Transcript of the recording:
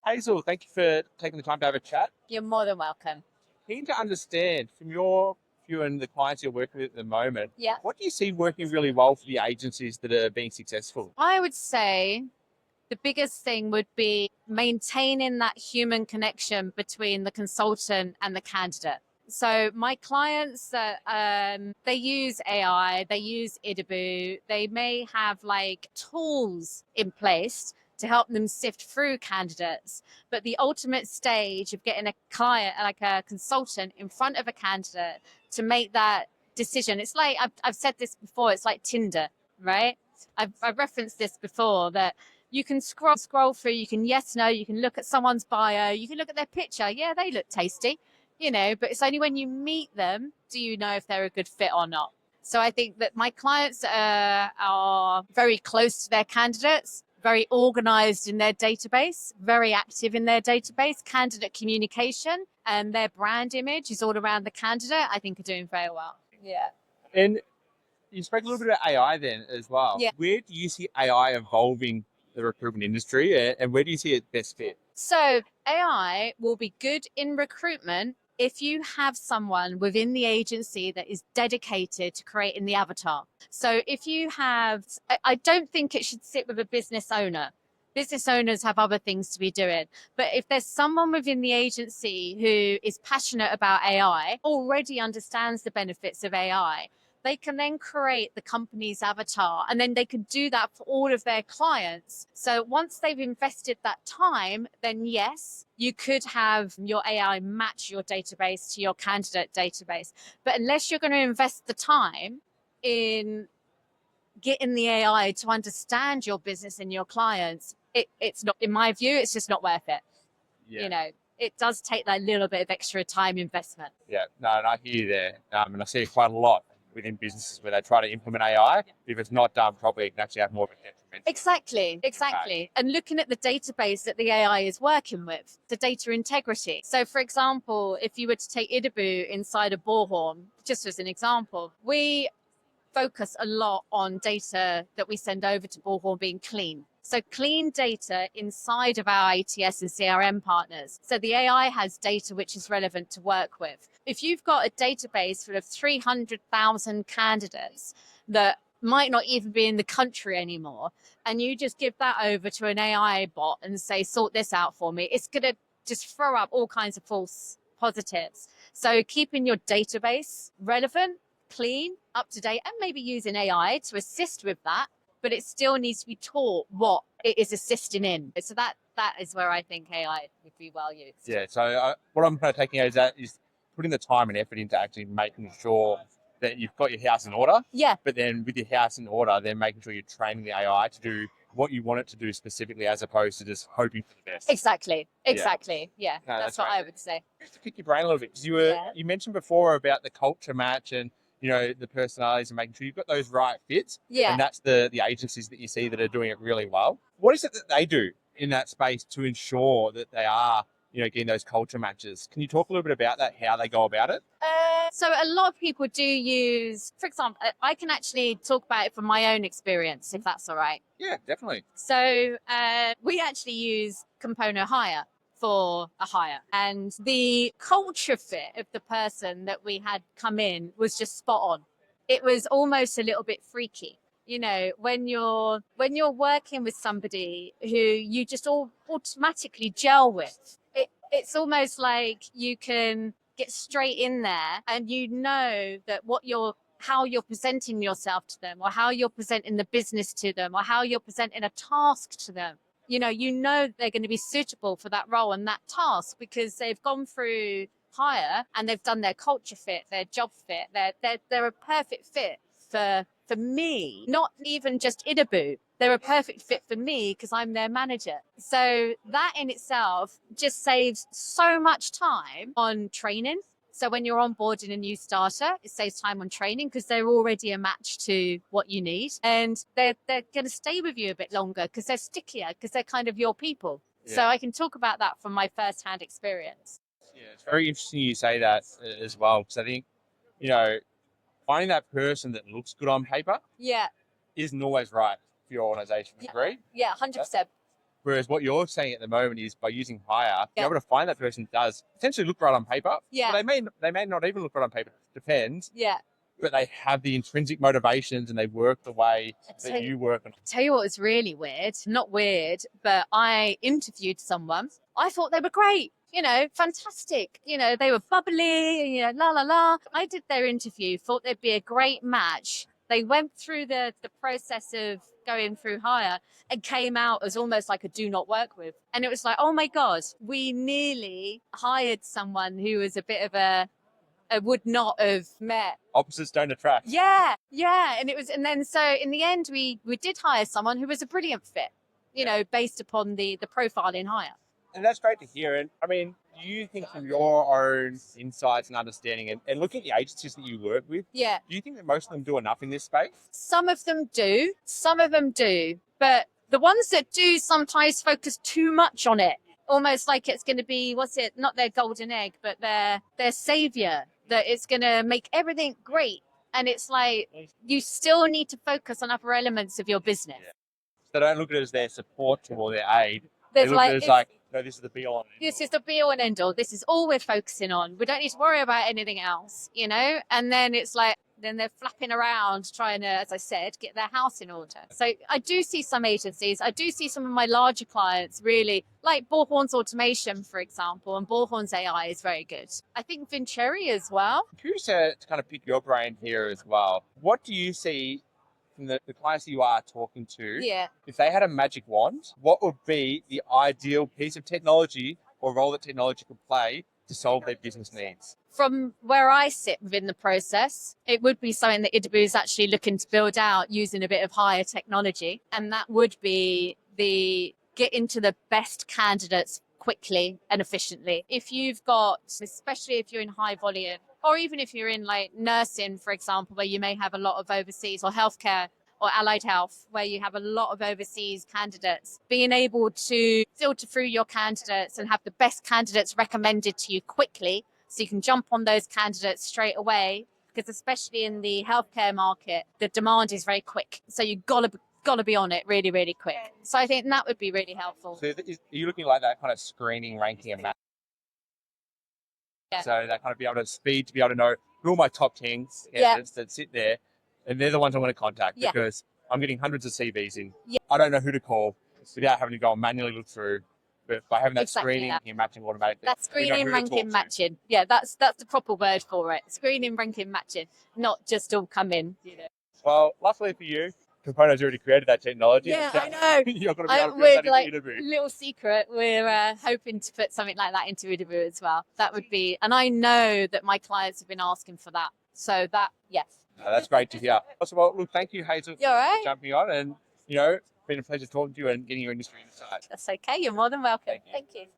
Hazel, thank you for taking the time to have a chat. You're more than welcome. Keen to understand from your view and the clients you're working with at the moment, Yeah. what do you see working really well for the agencies that are being successful? I would say the biggest thing would be maintaining that human connection between the consultant and the candidate. So my clients, they use AI, they use idibu, they may have like tools in place to help them sift through candidates. But the ultimate stage of getting a client, like a consultant, in front of a candidate to make that decision, it's like, I've said this before, it's like Tinder, right? I've referenced this before, that you can scroll through, you can yes, no, you can look at someone's bio, you can look at their picture. Yeah, they look tasty, but it's only when you meet them do you know if they're a good fit or not. So I think that my clients are very close to their candidates, very organized in their database, very active in their database. Candidate communication and their brand image is all around the candidate, I think, are doing very well. Yeah. And you spoke a little bit about AI then as well. Yeah. Where do you see AI evolving the recruitment industry and where do you see it best fit? So AI will be good in recruitment if you have someone within the agency that is dedicated to creating the avatar. So if you have, I don't think it should sit with a business owner. Business owners have other things to be doing. But if there's someone within the agency who is passionate about AI, already understands the benefits of AI, they can then create the company's avatar, and then they can do that for all of their clients. So once they've invested that time, then yes, you could have your AI match your database to your candidate database. But unless you're going to invest the time in getting the AI to understand your business and your clients, it's not, in my view, it's just not worth it. Yeah. It does take that little bit of extra time investment. Yeah, no, and I hear you there. And I see it quite a lot within businesses where they try to implement AI. If it's not done properly, it can actually have more of a detrimental. Exactly. And looking at the database that the AI is working with, the data integrity. So, for example, if you were to take idibu inside a bullhorn, just as an example, we focus a lot on data that we send over to bullhorn being clean. So clean data inside of our ATS and CRM partners. So the AI has data which is relevant to work with. If you've got a database full of 300,000 candidates that might not even be in the country anymore, and you just give that over to an AI bot and say, sort this out for me, it's going to just throw up all kinds of false positives. So keeping your database relevant, clean, up to date, and maybe using AI to assist with that, but it still needs to be taught what it is assisting in. So that is where I think AI would be well used. Yeah, so what I'm kind of taking out is putting the time and effort into actually making sure that you've got your house in order. Yeah. But then with your house in order, then making sure you're training the AI to do what you want it to do specifically, as opposed to just hoping for the best. Exactly. Yeah. No, that's what great. I would say. Just to pick your brain a little bit, because you mentioned before about the culture match and the personalities and making sure you've got those right fits. Yeah. And that's the agencies that you see that are doing it really well. What is it that they do in that space to ensure that they are, getting those culture matches? Can you talk a little bit about that, how they go about it? So a lot of people do use, for example, I can actually talk about it from my own experience, if that's all right. Yeah, definitely. So we actually use Component Hire for a hire, and the culture fit of the person that we had come in was just spot on. It was almost a little bit freaky, when you're working with somebody who you just all automatically gel with. It's almost like you can get straight in there and that how you're presenting yourself to them, or how you're presenting the business to them, or how you're presenting a task to them. They're going to be suitable for that role and that task because they've gone through hire and they've done their culture fit, their job fit. They're a perfect fit for me, not even just idibu. They're a perfect fit for me because I'm their manager. So that in itself just saves so much time on training. So when you're onboarding a new starter, it saves time on training because they're already a match to what you need. And they're going to stay with you a bit longer because they're stickier, because they're kind of your people. Yeah. So I can talk about that from my first-hand experience. Yeah, it's very interesting you say that as well, because I think, finding that person that looks good on paper isn't always right for your organisation. Agree? Yeah, 100%. Whereas what you're saying at the moment is by using hire, Yeah. you're able to find that person does essentially look right on paper. Yeah. Well, they may not even look right on paper. Depends. Yeah. But they have the intrinsic motivations and they work the way that you work. Tell you what was really weird, not weird, but I interviewed someone. I thought they were great, fantastic. They were bubbly, la la la. I did their interview, thought they'd be a great match. They went through the process of going through hire and came out as almost like a do not work with. And it was like, oh my God, we nearly hired someone who was a bit of a would not have met. Opposites don't attract. Yeah. And then so in the end, we did hire someone who was a brilliant fit, based upon the profile in hire. And that's great to hear. And I mean, do you think from your own insights and understanding and looking at the agencies that you work with, Yeah. do you think that most of them do enough in this space? Some of them do. But the ones that do sometimes focus too much on it. Almost like it's going to be, not their golden egg, but their savior, that it's going to make everything great. And it's like, you still need to focus on other elements of your business. Yeah. So don't look at it as their support tool or their aid. There's they look at it as like, no, this is the be all. This is the be all and end all. This is all we're focusing on. We don't need to worry about anything else, And then it's like, then they're flapping around trying to, as I said, get their house in order. So I do see some agencies. I do see some of my larger clients really, like Bullhorn's Automation, for example, and Bullhorn's AI is very good. I think Vincherry as well. I'm curious to kind of pick your brain here as well. What do you see from the clients you are talking to? Yeah. If they had a magic wand, what would be the ideal piece of technology or role that technology could play to solve their business needs? From where I sit within the process, it would be something that idibu is actually looking to build out using a bit of higher technology. And that would be get into the best candidates quickly and efficiently. If you've got, especially if you're in high volume, or even if you're in like nursing, for example, where you may have a lot of overseas, or healthcare or allied health, where you have a lot of overseas candidates, being able to filter through your candidates and have the best candidates recommended to you quickly, so you can jump on those candidates straight away, because especially in the healthcare market, the demand is very quick. So you've got to be on it really, really quick. So I think that would be really helpful. So are you looking like that kind of screening, ranking, and match? Yeah. So that kind of be able to know who are my top 10 candidates that sit there, and they're the ones I want to contact because I'm getting hundreds of CVs in. Yeah. I don't know who to call without having to go and manually look through. But by having that screening and matching automatically. That's screening, ranking, matching. Yeah, that's the proper word for it. Screening, ranking, matching, not just all come in. Well, luckily for you, Compono's already created that technology. Yeah, I know. You're going to be able to build that into idibu. Little secret, we're hoping to put something like that into idibu as well. That would be, and I know that my clients have been asking for that. So that, yes. That's great to hear. Well, look, thank you, Hazel, You're right. for jumping on, and it's been a pleasure talking to you and getting your industry insight. That's okay. You're more than welcome. Thank you. Thank you.